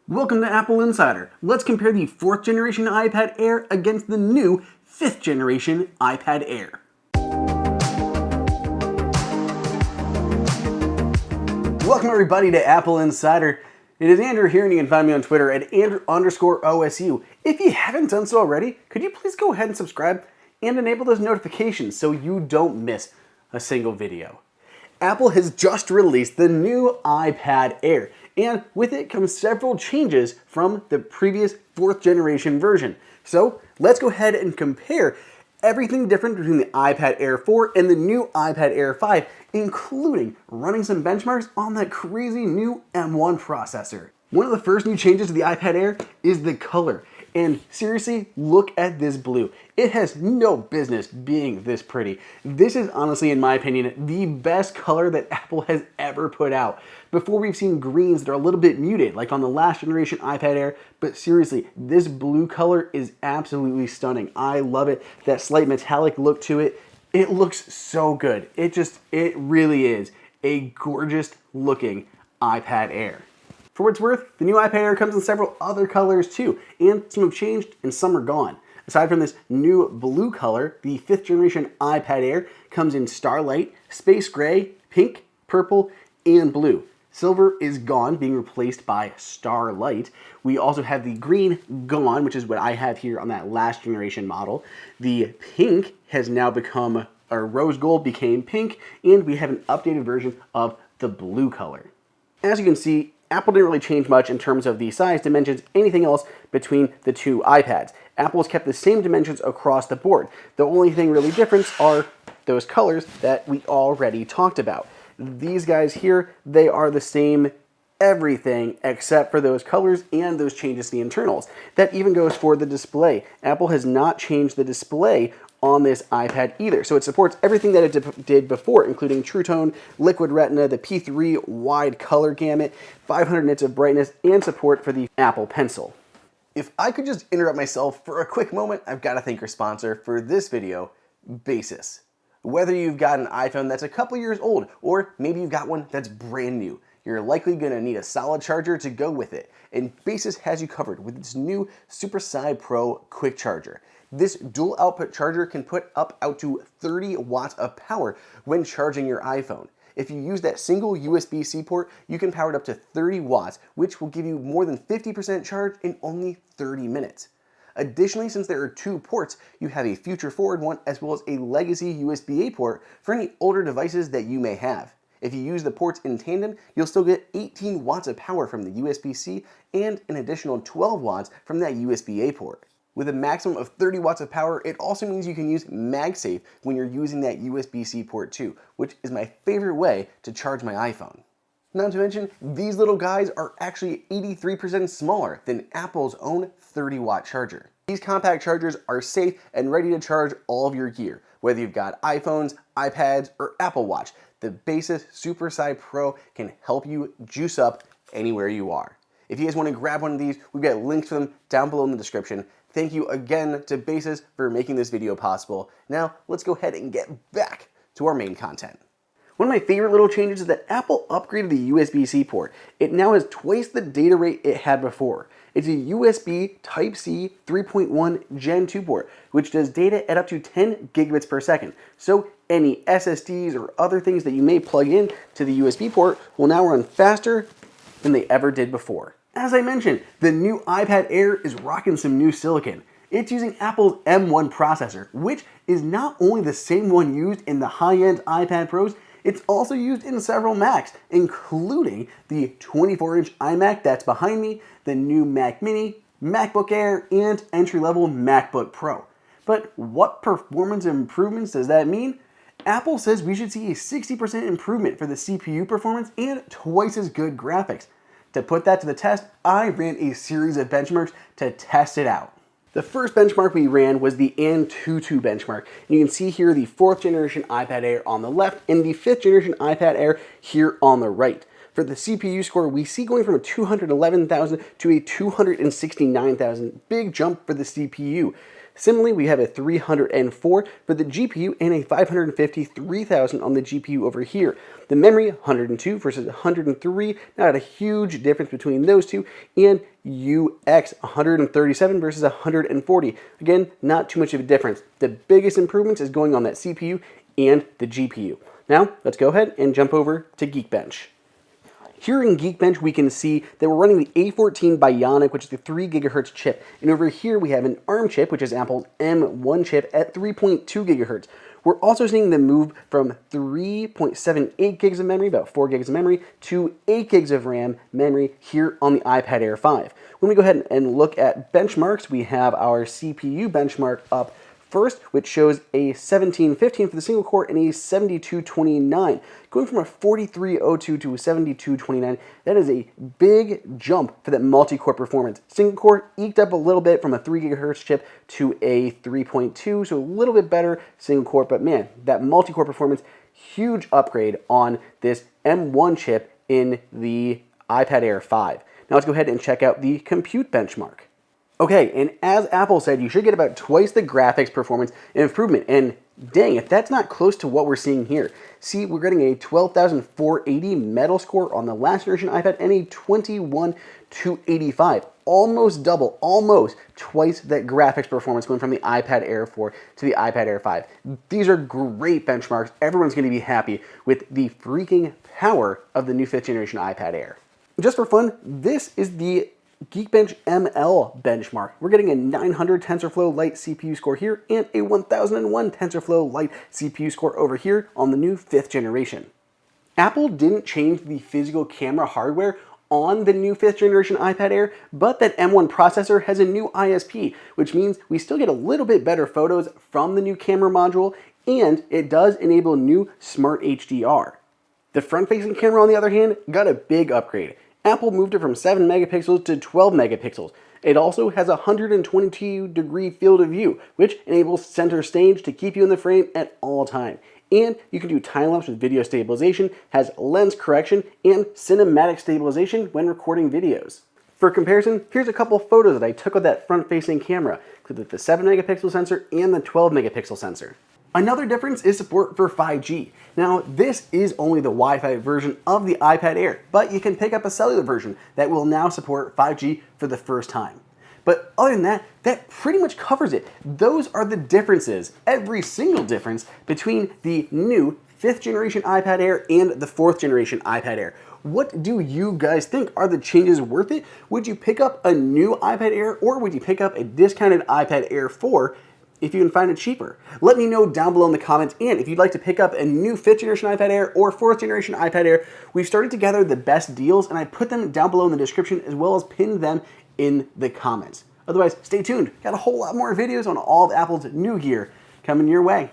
Welcome to Apple Insider. Let's compare the 4th generation iPad Air against the new 5th generation iPad Air. Welcome everybody to Apple Insider. It is Andrew here, and you can find me on Twitter at Andrew_OSU. If you haven't done so already, could you please go ahead and subscribe and enable those notifications so you don't miss a single video. Apple has just released the new iPad Air, and with it comes several changes from the previous 4th generation version. So let's go ahead and compare everything different between the iPad Air 4 and the new iPad Air 5, including running some benchmarks on that crazy new M1 processor. One of the first new changes to the iPad Air is the color. And seriously, look at this blue. It has no business being this pretty. This is honestly, in my opinion, the best color that Apple has ever put out. Before, we've seen greens that are a little bit muted, like on the last generation iPad Air, but seriously, this blue color is absolutely stunning. I love it. That slight metallic look to it, it looks so good. It really is a gorgeous looking iPad Air. For what it's worth, the new iPad Air comes in several other colors too, and some have changed and some are gone. Aside from this new blue color, the 5th generation iPad Air comes in Starlight, Space Gray, Pink, Purple, and Blue. Silver is gone, being replaced by Starlight. We also have the green gone, which is what I have here on that last generation model. The pink has now become, or rose gold became pink, and we have an updated version of the blue color. As you can see, Apple didn't really change much in terms of the size, dimensions, anything else between the two iPads. Apple has kept the same dimensions across the board. The only thing really different are those colors that we already talked about. These guys here, they are the same everything except for those colors and those changes to the internals. That even goes for the display. Apple has not changed the display on this iPad either. So it supports everything that it did before, including True Tone, Liquid Retina, the P3 wide color gamut, 500 nits of brightness, and support for the Apple Pencil. If I could just interrupt myself for a quick moment, I've got to thank our sponsor for this video, Basis. Whether you've got an iPhone that's a couple years old, or maybe you've got one that's brand new, you're likely going to need a solid charger to go with it. And Basis has you covered with its new SuperSci Pro quick charger. This dual output charger can put up out to 30 watts of power when charging your iPhone. If you use that single USB-C port, you can power it up to 30 watts, which will give you more than 50% charge in only 30 minutes. Additionally, since there are 2 ports, you have a future forward one as well as a legacy USB-A port for any older devices that you may have. If you use the ports in tandem, you'll still get 18 watts of power from the USB-C and an additional 12 watts from that USB-A port. With a maximum of 30 watts of power, it also means you can use MagSafe when you're using that USB-C port too, which is my favorite way to charge my iPhone. Not to mention, these little guys are actually 83% smaller than Apple's own 30-watt charger. These compact chargers are safe and ready to charge all of your gear, whether you've got iPhones, iPads, or Apple Watch. The Basis SuperSci Pro can help you juice up anywhere you are. If you guys want to grab one of these, we've got links to them down below in the description. Thank you again to Basis for making this video possible. Now, let's go ahead and get back to our main content. One of my favorite little changes is that Apple upgraded the USB-C port. It now has twice the data rate it had before. It's a USB Type-C 3.1 Gen 2 port, which does data at up to 10 gigabits per second. So any SSDs or other things that you may plug in to the USB port will now run faster than they ever did before. As I mentioned, the new iPad Air is rocking some new silicon. It's using Apple's M1 processor, which is not only the same one used in the high-end iPad Pros, it's also used in several Macs, including the 24-inch iMac that's behind me, the new Mac Mini, MacBook Air, and entry-level MacBook Pro. But what performance improvements does that mean? Apple says we should see a 60% improvement for the CPU performance and twice as good graphics. To put that to the test, I ran a series of benchmarks to test it out. The first benchmark we ran was the Antutu benchmark. And you can see here the 4th generation iPad Air on the left and the 5th generation iPad Air here on the right. For the CPU score, we see going from a 211,000 to a 269,000. Big jump for the CPU. Similarly, we have a 304 for the GPU and a 550 3000 on the GPU over here. The memory, 102 versus 103, not a huge difference between those two, and UX, 137 versus 140. Again, not too much of a difference. The biggest improvements is going on that CPU and the GPU. Now, let's go ahead and jump over to Geekbench. Here in Geekbench, we can see that we're running the A14 Bionic, which is the 3 gigahertz chip. And over here, we have an ARM chip, which is Apple's M1 chip at 3.2 gigahertz. We're also seeing the move from 3.78 gigs of memory, about 4 gigs of memory, to 8 gigs of RAM memory here on the iPad Air 5. When we go ahead and look at benchmarks, we have our CPU benchmark up first, which shows a 1715 for the single core and a 7229. Going from a 4302 to a 7229, that is a big jump for that multi-core performance. Single core eked up a little bit from a 3 gigahertz chip to a 3.2, so a little bit better single core, but man, that multi-core performance, huge upgrade on this M1 chip in the iPad Air 5. Now let's go ahead and check out the compute benchmark. Okay, and as Apple said, you should get about twice the graphics performance improvement, and dang, if that's not close to what we're seeing here. See, we're getting a 12,480 metal score on the last generation iPad and a 21,285. Almost double, almost twice that graphics performance going from the iPad Air 4 to the iPad Air 5. These are great benchmarks. Everyone's going to be happy with the freaking power of the new 5th generation iPad Air. Just for fun, this is the Geekbench ML benchmark. We're getting a 900 TensorFlow Lite CPU score here and a 1001 TensorFlow Lite CPU score over here on the new 5th generation. Apple didn't change the physical camera hardware on the new 5th generation iPad Air, but that M1 processor has a new ISP, which means we still get a little bit better photos from the new camera module, and it does enable new Smart HDR. The front-facing camera, on the other hand, got a big upgrade. Apple moved it from 7 megapixels to 12 megapixels. It also has a 122-degree field of view, which enables center stage to keep you in the frame at all time. And you can do time-lapse with video stabilization, has lens correction, and cinematic stabilization when recording videos. For comparison, here's a couple photos that I took with that front-facing camera, with the 7 megapixel sensor and the 12 megapixel sensor. Another difference is support for 5G. Now, this is only the Wi-Fi version of the iPad Air, but you can pick up a cellular version that will now support 5G for the first time. But other than that, that pretty much covers it. Those are the differences, every single difference between the new 5th generation iPad Air and the 4th generation iPad Air. What do you guys think? Are the changes worth it? Would you pick up a new iPad Air, or would you pick up a discounted iPad Air 4 if you can find it cheaper? Let me know down below in the comments, and if you'd like to pick up a new 5th generation iPad Air or 4th generation iPad Air, we've started to gather the best deals, and I put them down below in the description as well as pinned them in the comments. Otherwise, stay tuned. Got a whole lot more videos on all of Apple's new gear coming your way.